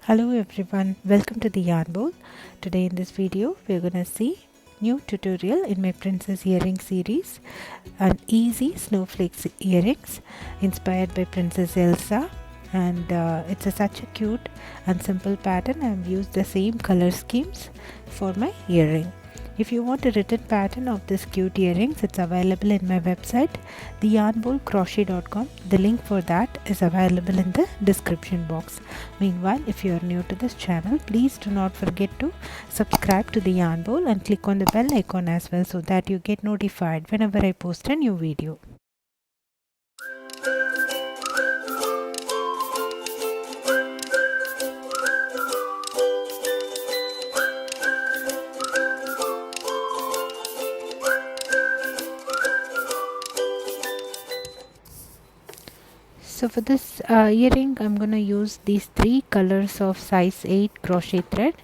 Hello everyone, welcome to the Yarn Bowl. Today in this video we're gonna see new tutorial in my princess earring series, an easy snowflakes earrings inspired by Princess Elsa, and such a cute and simple pattern. I've used the same color schemes for my earring. If you want a written pattern of this cute earrings, it's available in my website theyarnbowlcrochet.com. The link for that is available in the description box. Meanwhile, if you are new to this channel, please do not forget to subscribe to the Yarn Bowl and click on the bell icon as well so that you get notified whenever I post a new video. So for this earring, I'm going to use these three colors of size 8 crochet thread,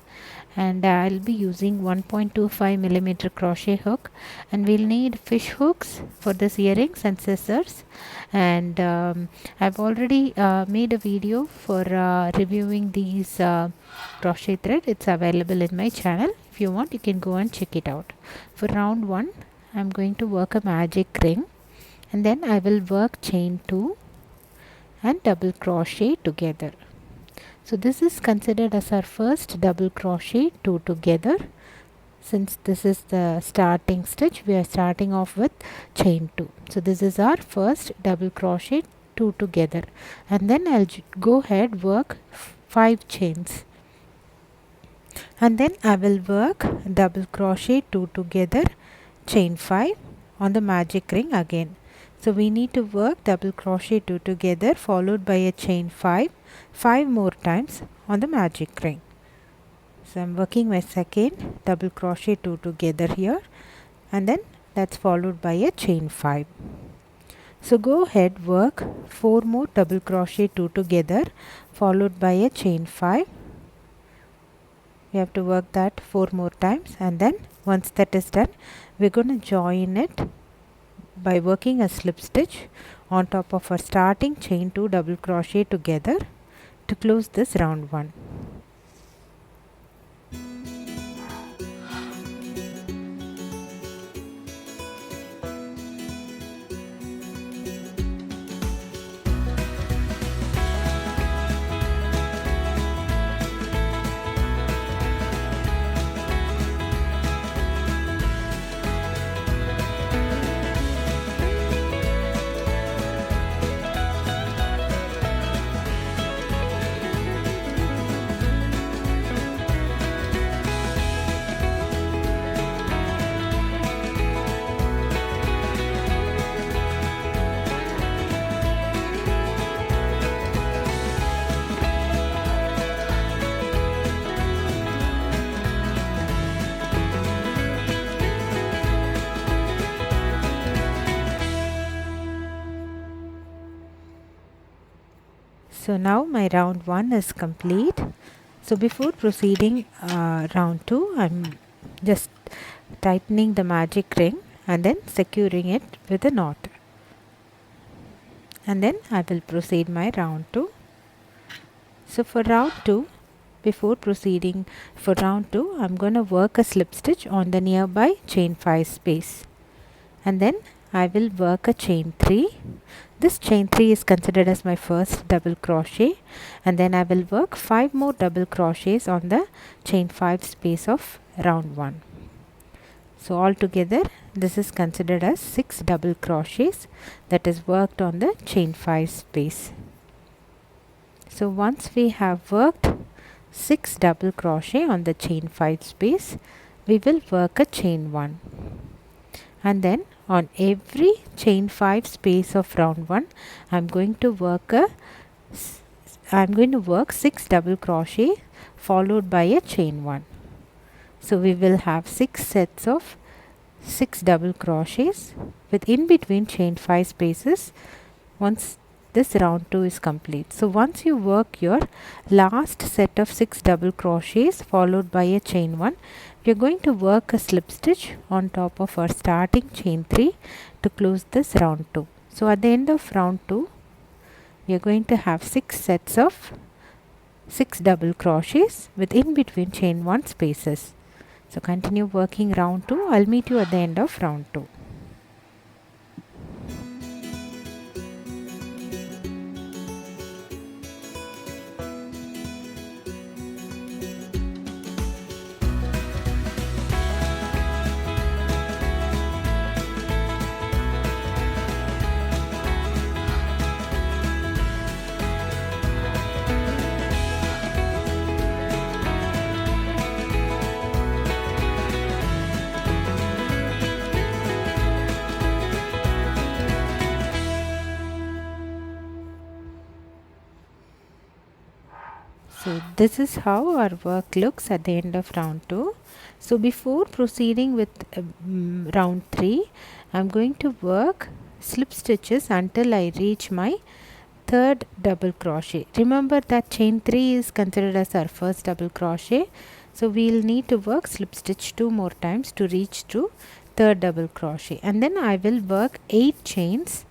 and I'll be using 1.25 millimeter crochet hook, and we'll need fish hooks for this earrings and scissors. And I've already made a video for reviewing these crochet thread. It's available in my channel. If you want, you can go and check it out. For round 1, I'm going to work a magic ring, and then I will work chain 2 and double crochet together. So this is considered as our first double crochet 2 together. Since this is the starting stitch, we are starting off with chain 2. So this is our first double crochet 2 together, and then I'll go ahead work 5 chains, and then I will work double crochet 2 together, chain 5 on the magic ring again. So we need to work double crochet 2 together followed by a chain 5 more times on the magic ring. So I'm working my second double crochet 2 together here, and then that's followed by a chain 5. So go ahead, work 4 more double crochet 2 together followed by a chain 5. We have to work that 4 more times, and then once that is done, we're going to join it by working a slip stitch on top of our starting chain 2 double crochet together to close this round 1. So now my round 1 is complete. So before proceeding round 2, I'm just tightening the magic ring and then securing it with a knot. And then I will proceed my round 2. So for round 2, before proceeding for round 2, I'm going to work a slip stitch on the nearby chain 5 space. And then I will work a chain 3. This chain 3 is considered as my first double crochet, and then I will work 5 more double crochets on the chain 5 space of round 1. So altogether this is considered as 6 double crochets that is worked on the chain 5 space. So once we have worked 6 double crochet on the chain 5 space, we will work a chain 1, and then on every chain 5 space of round 1, I'm going to work 6 double crochet followed by a chain 1. So we will have 6 sets of 6 double crochets with in between chain 5 spaces once this round 2 is complete. So once you work your last set of 6 double crochets followed by a chain 1, we are going to work a slip stitch on top of our starting chain 3 to close this round 2. So at the end of round 2, we are going to have 6 sets of 6 double crochets with in between chain 1 spaces. So continue working round 2. I'll meet you at the end of round 2. So this is how our work looks at the end of round 2. So before proceeding with round 3, I am going to work slip stitches until I reach my third double crochet. Remember that chain 3 is considered as our first double crochet. So we will need to work slip stitch 2 more times to reach to third double crochet, and then I will work 8 chains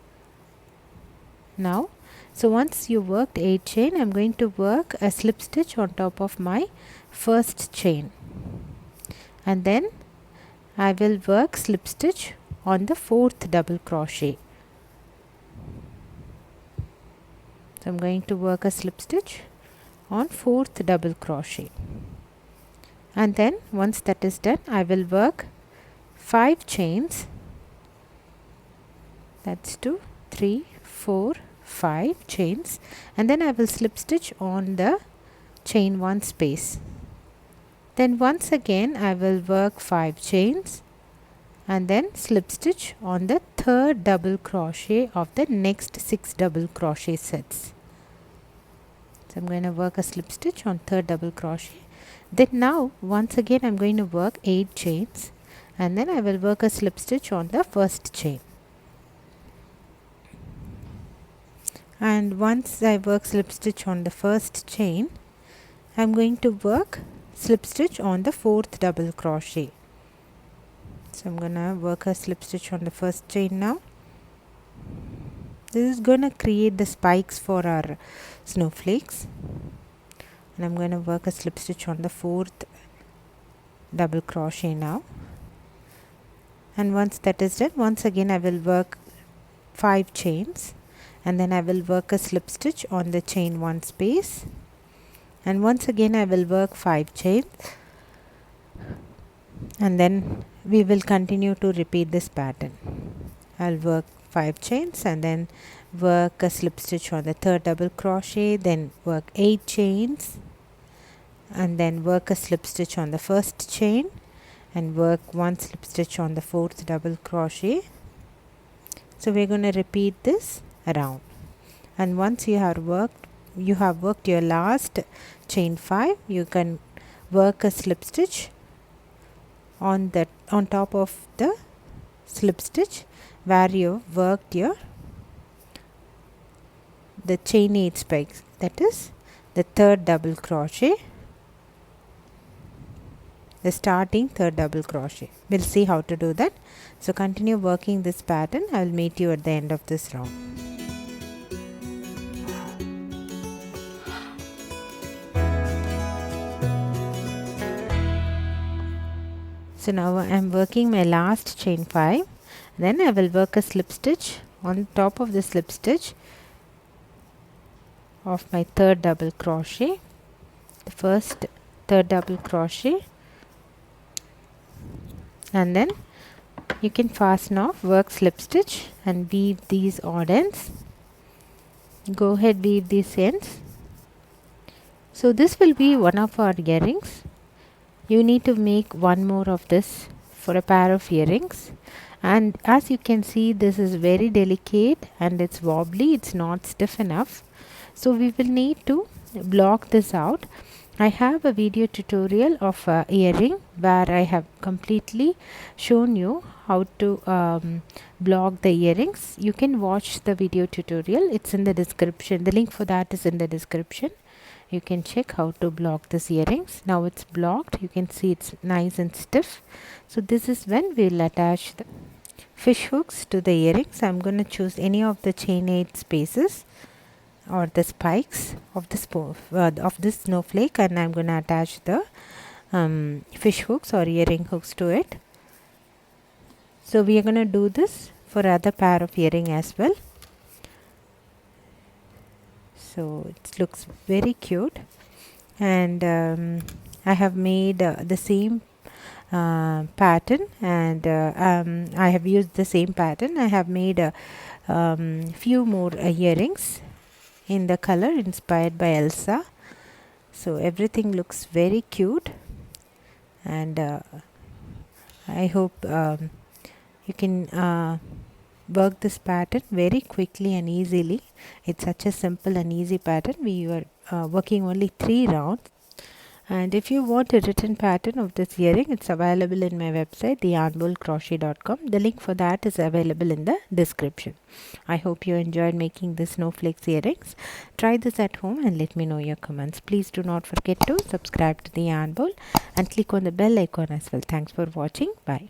now. So once you worked 8 chain, I am going to work a slip stitch on top of my first chain, and then I will work slip stitch on the fourth double crochet. So I am going to work a slip stitch on fourth double crochet, and then once that is done, I will work 5 chains. That's 2, 3, 4, 5 chains, and then I will slip stitch on the chain 1 space. Then once again I will work 5 chains and then slip stitch on the third double crochet of the next 6 double crochet sets. So I'm going to work a slip stitch on third double crochet. Then now once again I'm going to work 8 chains, and then I will work a slip stitch on the first chain. And once I work slip stitch on the first chain, I am going to work slip stitch on the fourth double crochet. So I am going to work a slip stitch on the first chain now. This is going to create the spikes for our snowflakes, and I am going to work a slip stitch on the fourth double crochet now. And once that is done, once again I will work 5 chains, and then I will work a slip stitch on the chain 1 space, and once again I will work 5 chains, and then we will continue to repeat this pattern. I'll work 5 chains and then work a slip stitch on the third double crochet, then work 8 chains and then work a slip stitch on the first chain and work 1 slip stitch on the fourth double crochet. So we're going to repeat this around, and once you have worked your last chain 5, you can work a slip stitch on top of the slip stitch where you worked the chain 8 spikes, that is the third double crochet, the starting third double crochet. We'll see how to do that. So continue working this pattern. I'll meet you at the end of this round. So now I am working my last chain 5, then I will work a slip stitch on top of the slip stitch of my third double crochet, the first third double crochet, and then you can fasten off, work slip stitch and weave these odd ends. Go ahead, weave these ends. So this will be one of our earrings. You need to make one more of this for a pair of earrings, and as you can see, this is very delicate and it's wobbly, it's not stiff enough. So we will need to block this out. I have a video tutorial of a earring where I have completely shown you how to block the earrings. You can watch the video tutorial, it's in the description. The link for that is in the description. You can check how to block these earrings. Now it's blocked. You can see it's nice and stiff. So this is when we will attach the fish hooks to the earrings. I'm going to choose any of the chain 8 spaces or the spikes of this snowflake, and I'm going to attach the fish hooks or earring hooks to it. So we are going to do this for other pair of earring as well. So it looks very cute, and I have made the same pattern, and I have used the same pattern. I have made few more earrings in the color inspired by Elsa. So everything looks very cute, and I hope you can work this pattern very quickly and easily. It's such a simple and easy pattern. We were working only 3 rounds. And if you want a written pattern of this earring, it's available in my website, theyarnbowlcrochet.com. The link for that is available in the description. I hope you enjoyed making the snowflakes earrings. Try this at home and let me know your comments. Please do not forget to subscribe to the Yarn Bowl and click on the bell icon as well. Thanks for watching. Bye.